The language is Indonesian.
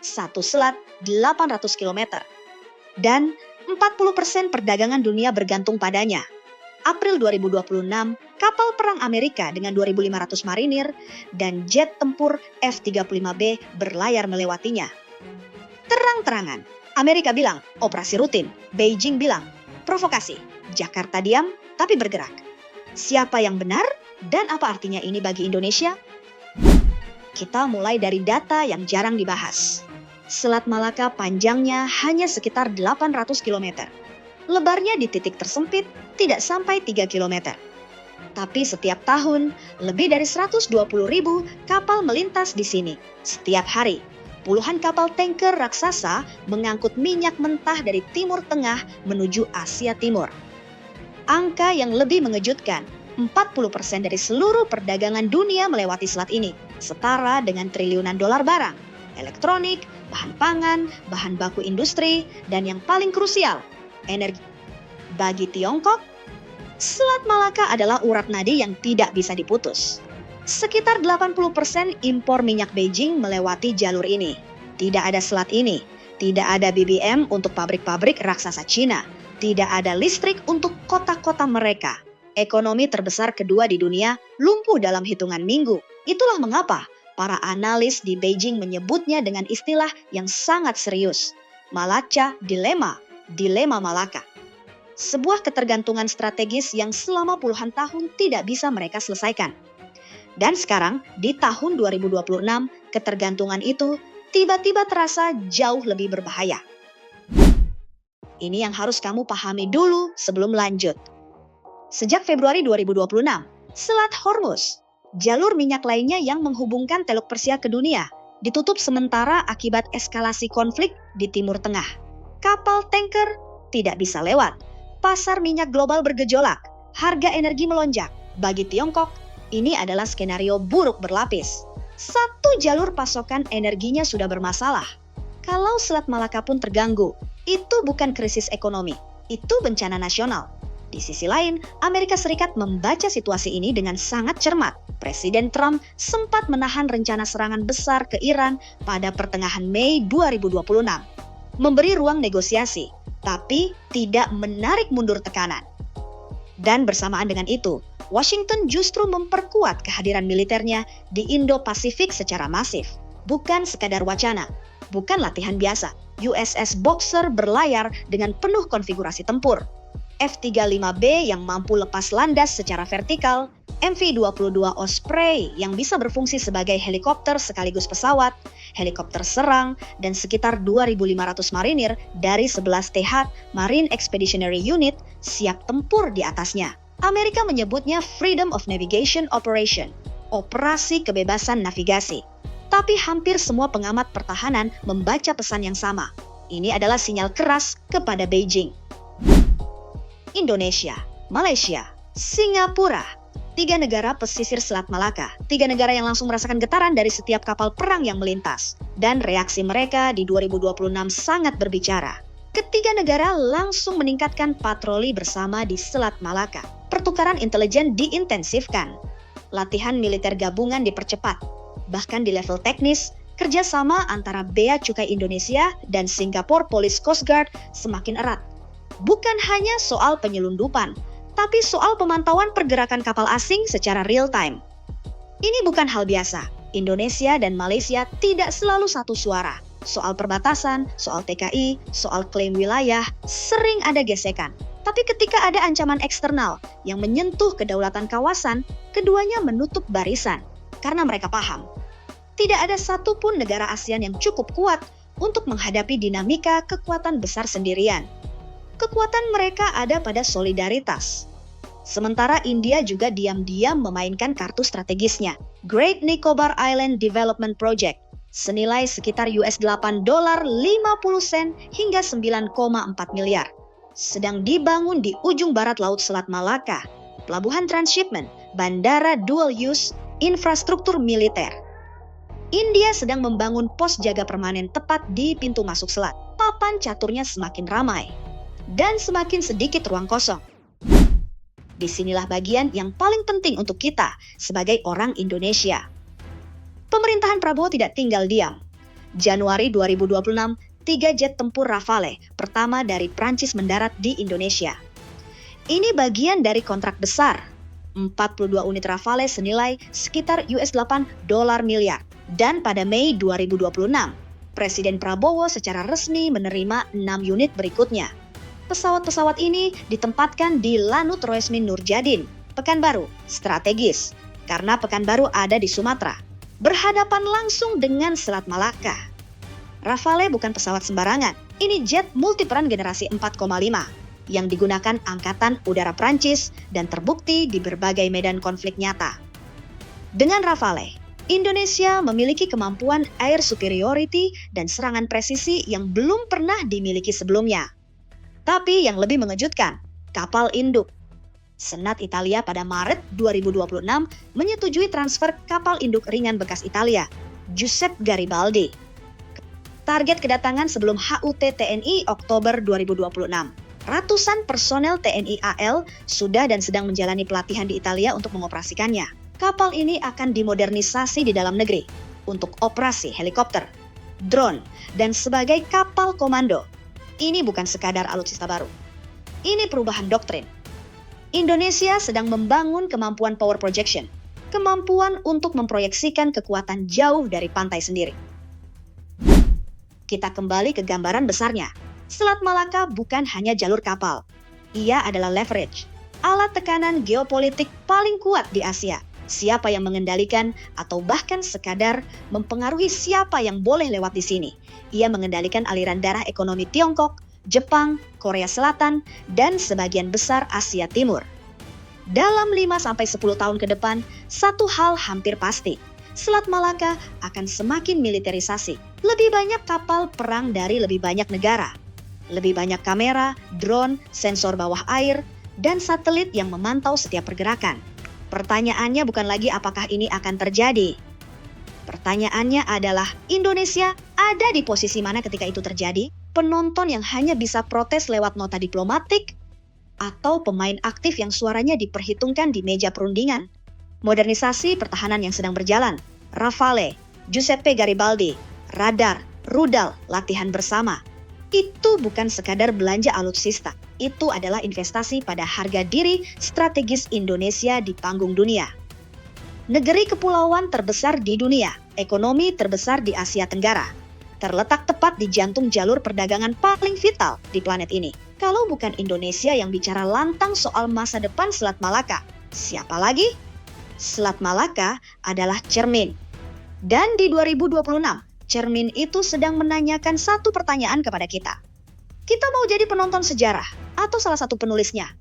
satu selat 800 km. Dan 40% perdagangan dunia bergantung padanya. April 2026, kapal perang Amerika dengan 2.500 marinir dan jet tempur F-35B berlayar melewatinya. Terang-terangan, Amerika bilang operasi rutin, Beijing bilang provokasi. Jakarta diam tapi bergerak. Siapa yang benar dan apa artinya ini bagi Indonesia? Kita mulai dari data yang jarang dibahas. Selat Malaka panjangnya hanya sekitar 800 km. Lebarnya di titik tersempit tidak sampai 3 km. Tapi setiap tahun, lebih dari 120.000 kapal melintas di sini. Setiap hari, puluhan kapal tanker raksasa mengangkut minyak mentah dari Timur Tengah menuju Asia Timur. Angka yang lebih mengejutkan, 40% dari seluruh perdagangan dunia melewati selat ini, setara dengan triliunan dolar barang, elektronik, bahan pangan, bahan baku industri, dan yang paling krusial, energi. Bagi Tiongkok, Selat Malaka adalah urat nadi yang tidak bisa diputus. Sekitar 80% impor minyak Beijing melewati jalur ini. Tidak ada selat ini, tidak ada BBM untuk pabrik-pabrik raksasa Cina, tidak ada listrik untuk kota-kota mereka. Ekonomi terbesar kedua di dunia lumpuh dalam hitungan minggu. Itulah mengapa para analis di Beijing menyebutnya dengan istilah yang sangat serius, Malacca Dilema, Dilema Malaka. Sebuah ketergantungan strategis yang selama puluhan tahun tidak bisa mereka selesaikan. Dan sekarang, di tahun 2026, ketergantungan itu tiba-tiba terasa jauh lebih berbahaya. Ini yang harus kamu pahami dulu sebelum lanjut. Sejak Februari 2026, Selat Hormuz, jalur minyak lainnya yang menghubungkan Teluk Persia ke dunia, ditutup sementara akibat eskalasi konflik di Timur Tengah. Kapal tanker tidak bisa lewat. Pasar minyak global bergejolak, harga energi melonjak. Bagi Tiongkok, ini adalah skenario buruk berlapis. Satu jalur pasokan energinya sudah bermasalah. Kalau Selat Malaka pun terganggu, itu bukan krisis ekonomi, itu bencana nasional. Di sisi lain, Amerika Serikat membaca situasi ini dengan sangat cermat. Presiden Trump sempat menahan rencana serangan besar ke Iran pada pertengahan Mei 2026. Memberi ruang negosiasi, tapi tidak menarik mundur tekanan. Dan bersamaan dengan itu, Washington justru memperkuat kehadiran militernya di Indo-Pasifik secara masif. Bukan sekadar wacana, bukan latihan biasa. USS Boxer berlayar dengan penuh konfigurasi tempur. F-35B yang mampu lepas landas secara vertikal, MV-22 Osprey yang bisa berfungsi sebagai helikopter sekaligus pesawat, helikopter serang, dan sekitar 2.500 marinir dari 11 TH Marine Expeditionary Unit siap tempur di atasnya. Amerika menyebutnya Freedom of Navigation Operation, operasi kebebasan navigasi. Tapi hampir semua pengamat pertahanan membaca pesan yang sama. Ini adalah sinyal keras kepada Beijing. Indonesia, Malaysia, Singapura, 3 negara pesisir Selat Malaka, 3 negara yang langsung merasakan getaran dari setiap kapal perang yang melintas. Dan reaksi mereka di 2026 sangat berbicara. Ketiga negara langsung meningkatkan patroli bersama di Selat Malaka. Pertukaran intelijen diintensifkan. Latihan militer gabungan dipercepat. Bahkan di level teknis, kerjasama antara Bea Cukai Indonesia dan Singapore Police Coast Guard semakin erat. Bukan hanya soal penyelundupan, tapi soal pemantauan pergerakan kapal asing secara real time. Ini bukan hal biasa. Indonesia dan Malaysia tidak selalu satu suara. Soal perbatasan, soal TKI, soal klaim wilayah, sering ada gesekan. Tapi ketika ada ancaman eksternal yang menyentuh kedaulatan kawasan, keduanya menutup barisan. Karena mereka paham, tidak ada satupun negara ASEAN yang cukup kuat untuk menghadapi dinamika kekuatan besar sendirian. Kekuatan mereka ada pada solidaritas. Sementara India juga diam-diam memainkan kartu strategisnya, Great Nicobar Island Development Project, senilai sekitar $8.50 hingga 9,4 miliar. Sedang dibangun di ujung barat Laut Selat Malaka, pelabuhan transshipment, bandara dual use, infrastruktur militer. India sedang membangun pos jaga permanen tepat di pintu masuk selat. Papan caturnya semakin ramai dan semakin sedikit ruang kosong. Disinilah bagian yang paling penting untuk kita sebagai orang Indonesia. Pemerintahan Prabowo tidak tinggal diam. Januari 2026, 3 jet tempur Rafale pertama dari Prancis mendarat di Indonesia. Ini bagian dari kontrak besar, 42 unit Rafale senilai sekitar $8 miliar. Dan pada Mei 2026, Presiden Prabowo secara resmi menerima 6 unit berikutnya. Pesawat-pesawat ini ditempatkan di Lanut Roesmin Nurjadin, Pekanbaru, strategis, karena Pekanbaru ada di Sumatera, berhadapan langsung dengan Selat Malaka. Rafale bukan pesawat sembarangan, ini jet multiperan generasi 4,5 yang digunakan Angkatan Udara Prancis dan terbukti di berbagai medan konflik nyata. Dengan Rafale, Indonesia memiliki kemampuan air superiority dan serangan presisi yang belum pernah dimiliki sebelumnya. Tapi yang lebih mengejutkan, kapal induk. Senat Italia pada Maret 2026 menyetujui transfer kapal induk ringan bekas Italia, Giuseppe Garibaldi. Target kedatangan sebelum HUT TNI Oktober 2026. Ratusan personel TNI AL sudah dan sedang menjalani pelatihan di Italia untuk mengoperasikannya. Kapal ini akan dimodernisasi di dalam negeri untuk operasi helikopter, drone, dan sebagai kapal komando. Ini bukan sekadar alutsista baru. Ini perubahan doktrin. Indonesia sedang membangun kemampuan power projection, kemampuan untuk memproyeksikan kekuatan jauh dari pantai sendiri. Kita kembali ke gambaran besarnya. Selat Malaka bukan hanya jalur kapal. Ia adalah leverage, alat tekanan geopolitik paling kuat di Asia. Siapa yang mengendalikan atau bahkan sekadar mempengaruhi siapa yang boleh lewat di sini. Ia mengendalikan aliran darah ekonomi Tiongkok, Jepang, Korea Selatan, dan sebagian besar Asia Timur. Dalam 5-10 tahun ke depan, satu hal hampir pasti. Selat Malaka akan semakin militerisasi. Lebih banyak kapal perang dari lebih banyak negara. Lebih banyak kamera, drone, sensor bawah air, dan satelit yang memantau setiap pergerakan. Pertanyaannya bukan lagi apakah ini akan terjadi. Pertanyaannya adalah, Indonesia ada di posisi mana ketika itu terjadi? Penonton yang hanya bisa protes lewat nota diplomatik? Atau pemain aktif yang suaranya diperhitungkan di meja perundingan? Modernisasi pertahanan yang sedang berjalan, Rafale, Giuseppe Garibaldi, radar, rudal, latihan bersama. Itu bukan sekadar belanja alutsista. Itu adalah investasi pada harga diri strategis Indonesia di panggung dunia. Negeri kepulauan terbesar di dunia, ekonomi terbesar di Asia Tenggara, terletak tepat di jantung jalur perdagangan paling vital di planet ini. Kalau bukan Indonesia yang bicara lantang soal masa depan Selat Malaka, siapa lagi? Selat Malaka adalah cermin. Dan di 2026, cermin itu sedang menanyakan satu pertanyaan kepada kita. Kita mau jadi penonton sejarah atau salah satu penulisnya?